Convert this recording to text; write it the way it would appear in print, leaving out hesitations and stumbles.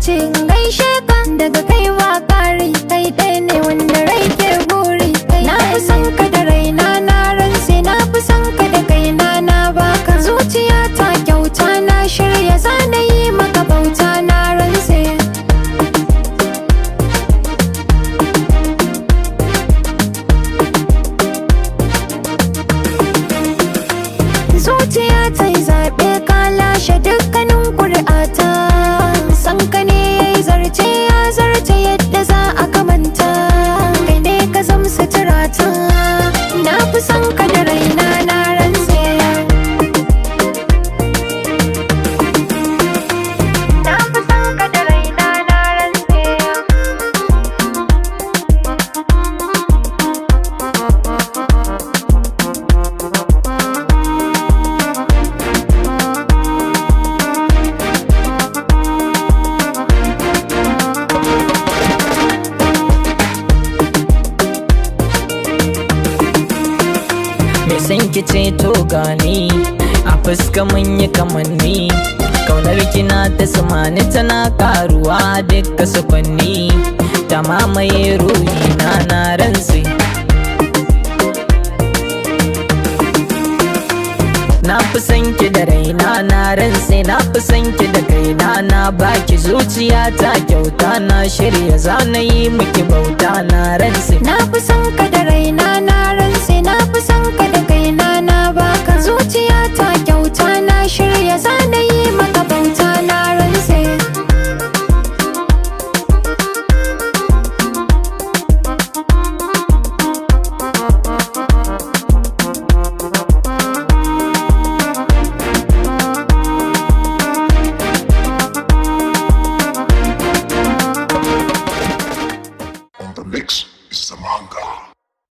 ce in gaishe ka, daga kaiwa ƙari kai ɗaya ne wanda rai ke buri. Na fi son ka da raina na rantse, na fi son ka da kaina na baka. Zuciya ta kyauta na shirya zana yi maka bauta na rantse. Zuciya ta yi zaɓe ka lashe dukkanin ƙuri'ata. San ka ne ya yi zarce ya zarce yadda za a kamanta. Kai ne ka zam suturata, na fi son ka da raina na rantse. Na fi son ka da raina na rantse. Me san ki ce to gani a fuska mun yi kamanni, kaunar kina ta samani tana karuwa dukka sakwanni, ta mamaye ruhi na rantse. Na fi son ki da raina na rantse, na fi son ki da kaina na baki. Zuciya ta kyauta na shirya zana yi miki bauta na rantse. Na fi son ka da raina na rantse, na fi son ka